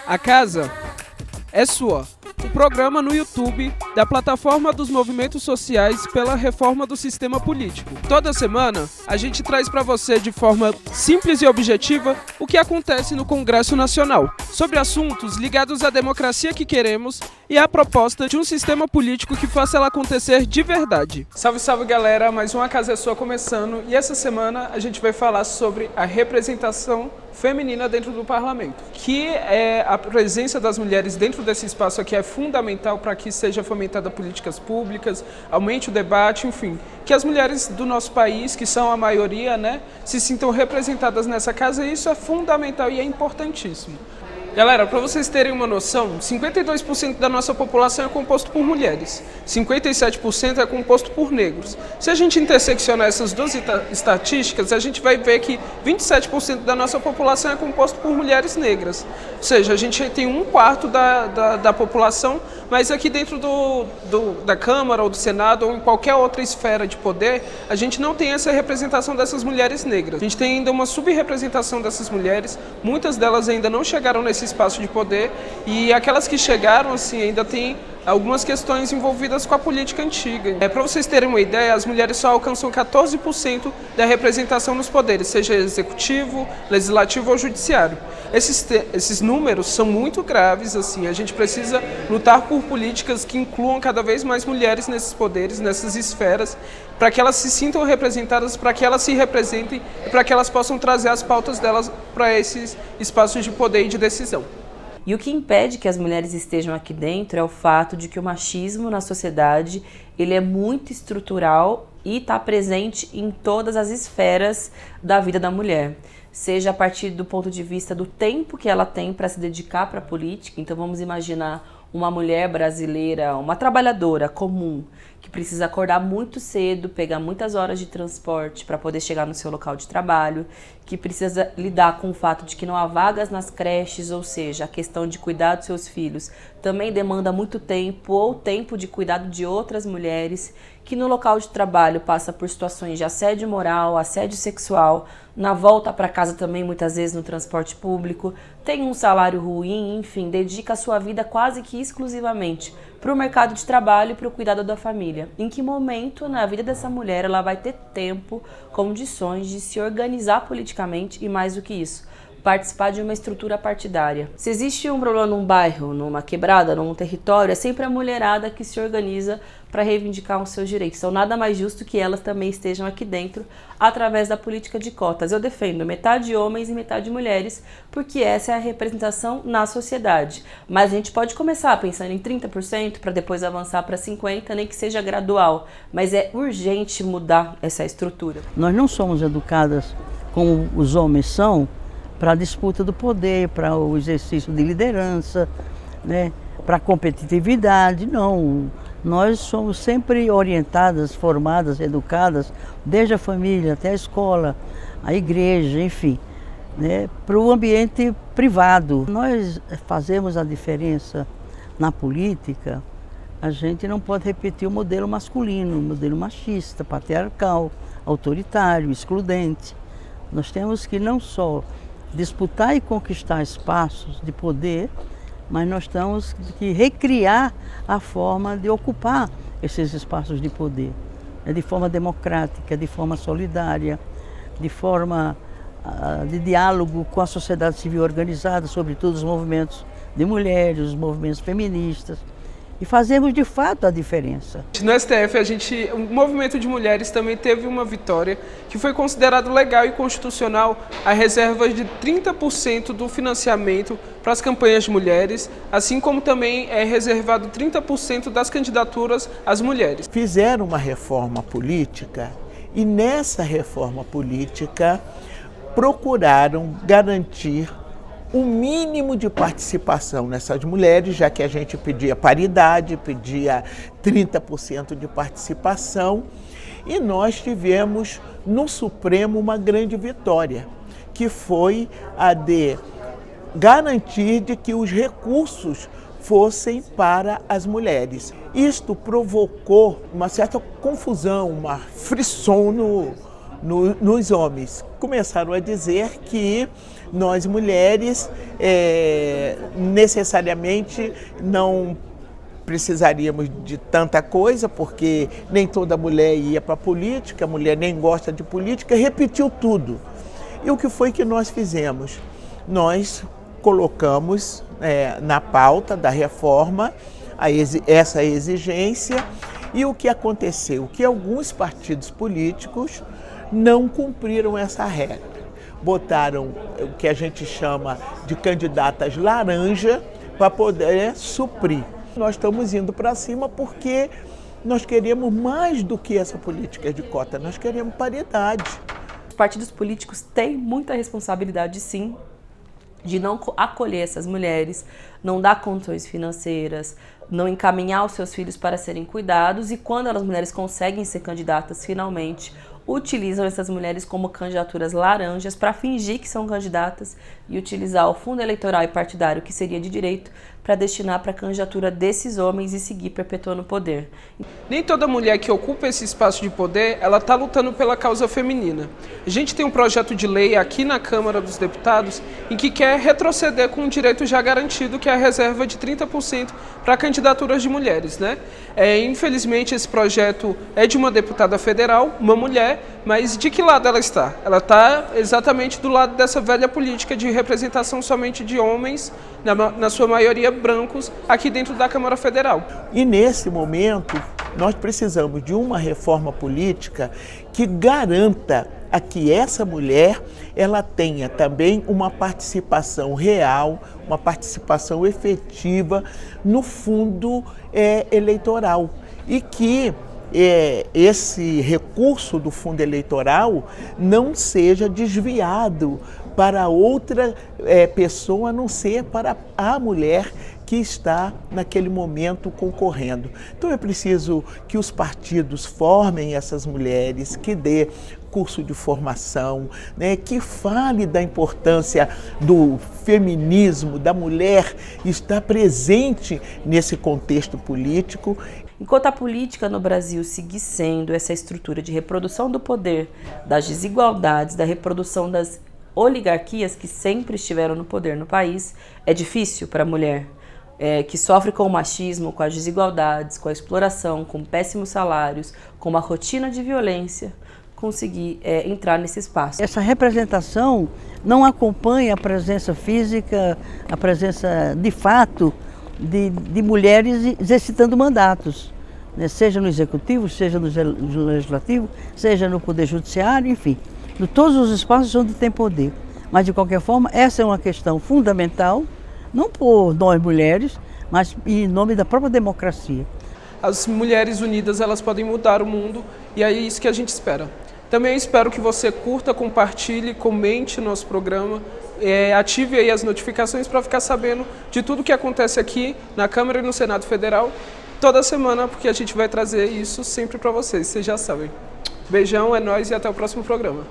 A casa é sua. O programa no YouTube da plataforma dos movimentos sociais pela reforma do sistema político. Toda semana, a gente traz para você de forma simples e objetiva o que acontece no Congresso Nacional, sobre assuntos ligados à democracia que queremos e à proposta de um sistema político que faça ela acontecer de verdade. Salve, salve galera, mais uma Casa é Sua começando e essa semana a gente vai falar sobre a representação feminina dentro do parlamento, que é a presença das mulheres dentro desse espaço aqui é fundamental para que seja fomentada políticas públicas, aumente o debate, enfim, que as mulheres do nosso país, que são a maioria, se sintam representadas nessa casa e isso é fundamental e é importantíssimo. Galera, para vocês terem uma noção, 52% da nossa população é composto por mulheres, 57% é composto por negros. Se a gente interseccionar essas duas estatísticas, a gente vai ver que 27% da nossa população é composto por mulheres negras. Ou seja, a gente tem um quarto da população, mas aqui dentro da Câmara ou do Senado ou em qualquer outra esfera de poder, a gente não tem essa representação dessas mulheres negras. A gente tem ainda uma subrepresentação dessas mulheres, muitas delas ainda não chegaram nesse espaço de poder e aquelas que chegaram assim ainda tem algumas questões envolvidas com a política antiga. Para vocês terem uma ideia, as mulheres só alcançam 14% da representação nos poderes, seja executivo, legislativo ou judiciário. Esses números são muito graves, assim, a gente precisa lutar por políticas que incluam cada vez mais mulheres nesses poderes, nessas esferas, para que elas se sintam representadas, para que elas se representem e para que elas possam trazer as pautas delas para esses espaços de poder e de decisão. E o que impede que as mulheres estejam aqui dentro é o fato de que o machismo na sociedade ele é muito estrutural e está presente em todas as esferas da vida da mulher. Seja a partir do ponto de vista do tempo que ela tem para se dedicar para a política. Então vamos imaginar uma mulher brasileira, uma trabalhadora comum, que precisa acordar muito cedo, pegar muitas horas de transporte para poder chegar no seu local de trabalho, que precisa lidar com o fato de que não há vagas nas creches, ou seja, a questão de cuidar dos seus filhos também demanda muito tempo, ou tempo de cuidado de outras mulheres, que no local de trabalho passa por situações de assédio moral, assédio sexual, na volta para casa também muitas vezes no transporte público, tem um salário ruim, enfim, dedica a sua vida quase que exclusivamente para o mercado de trabalho e para o cuidado da família. Em que momento na vida dessa mulher ela vai ter tempo, condições de se organizar politicamente e mais do que isso, participar de uma estrutura partidária? Se existe um problema num bairro, numa quebrada, num território, é sempre a mulherada que se organiza para reivindicar os seus direitos. Então nada mais justo que elas também estejam aqui dentro através da política de cotas. Eu defendo metade homens e metade mulheres, porque essa é a representação na sociedade. Mas a gente pode começar pensando em 30% para depois avançar para 50%, nem que seja gradual. Mas é urgente mudar essa estrutura. Nós não somos educadas como os homens são para a disputa do poder, para o exercício de liderança, para a competitividade, não. Nós somos sempre orientadas, formadas, educadas, desde a família até a escola, a igreja, enfim, para o ambiente privado. Nós fazemos a diferença na política, a gente não pode repetir o modelo masculino, o modelo machista, patriarcal, autoritário, excludente. Nós temos que não só disputar e conquistar espaços de poder, mas nós temos que recriar a forma de ocupar esses espaços de poder, de forma democrática, de forma solidária, de forma de diálogo com a sociedade civil organizada, sobretudo os movimentos de mulheres, os movimentos feministas, e fazemos de fato a diferença. No STF, o movimento de mulheres também teve uma vitória que foi considerado legal e constitucional a reserva de 30% do financiamento para as campanhas de mulheres, assim como também é reservado 30% das candidaturas às mulheres. Fizeram uma reforma política e nessa reforma política procuraram garantir o mínimo de participação nessas mulheres, já que a gente pedia paridade, pedia 30% de participação, e nós tivemos no Supremo uma grande vitória, que foi a de garantir de que os recursos fossem para as mulheres. Isto provocou uma certa confusão, uma frisson nos homens. Começaram a dizer que nós mulheres necessariamente não precisaríamos de tanta coisa, porque nem toda mulher ia para a política, a mulher nem gosta de política, repetiu tudo. E o que foi que nós fizemos? Nós colocamos na pauta da reforma essa exigência, e o que aconteceu? Que alguns partidos políticos não cumpriram essa regra. Botaram o que a gente chama de candidatas laranja para poder suprir. Nós estamos indo para cima porque nós queremos mais do que essa política de cota, nós queremos paridade. Os partidos políticos têm muita responsabilidade, sim, de não acolher essas mulheres, não dar condições financeiras, não encaminhar os seus filhos para serem cuidados, e quando as mulheres conseguem ser candidatas finalmente, utilizam essas mulheres como candidaturas laranjas para fingir que são candidatas e utilizar o fundo eleitoral e partidário, que seria de direito, para destinar para a candidatura desses homens e seguir perpetuando o poder. Nem toda mulher que ocupa esse espaço de poder, ela está lutando pela causa feminina. A gente tem um projeto de lei aqui na Câmara dos Deputados em que quer retroceder com um direito já garantido, que é a reserva de 30% para candidaturas de mulheres, né? Infelizmente, esse projeto é de uma deputada federal, uma mulher, mas de que lado ela está? Ela está exatamente do lado dessa velha política de representação somente de homens, na sua maioria brancos, aqui dentro da Câmara Federal. E nesse momento, nós precisamos de uma reforma política que garanta a que essa mulher ela tenha também uma participação real, uma participação efetiva no fundo eleitoral, e que esse recurso do fundo eleitoral não seja desviado para outra pessoa, a não ser para a mulher que está naquele momento concorrendo. Então é preciso que os partidos formem essas mulheres, que dê curso de formação, né, que fale da importância do feminismo, da mulher estar presente nesse contexto político. Enquanto a política no Brasil seguir sendo essa estrutura de reprodução do poder, das desigualdades, da reprodução das oligarquias que sempre estiveram no poder no país, é difícil para a mulher que sofre com o machismo, com as desigualdades, com a exploração, com péssimos salários, com uma rotina de violência, conseguir entrar nesse espaço. Essa representação não acompanha a presença física, a presença de fato de mulheres exercitando mandatos, né? Seja no executivo, seja no legislativo, seja no poder judiciário, enfim, em todos os espaços onde tem poder. Mas de qualquer forma, essa é uma questão fundamental, não por nós mulheres, mas em nome da própria democracia. As mulheres unidas, elas podem mudar o mundo, e é isso que a gente espera. Também espero que você curta, compartilhe, comente nosso programa, ative aí as notificações para ficar sabendo de tudo que acontece aqui na Câmara e no Senado Federal toda semana, porque a gente vai trazer isso sempre para vocês já sabem. Beijão, é nóis e até o próximo programa.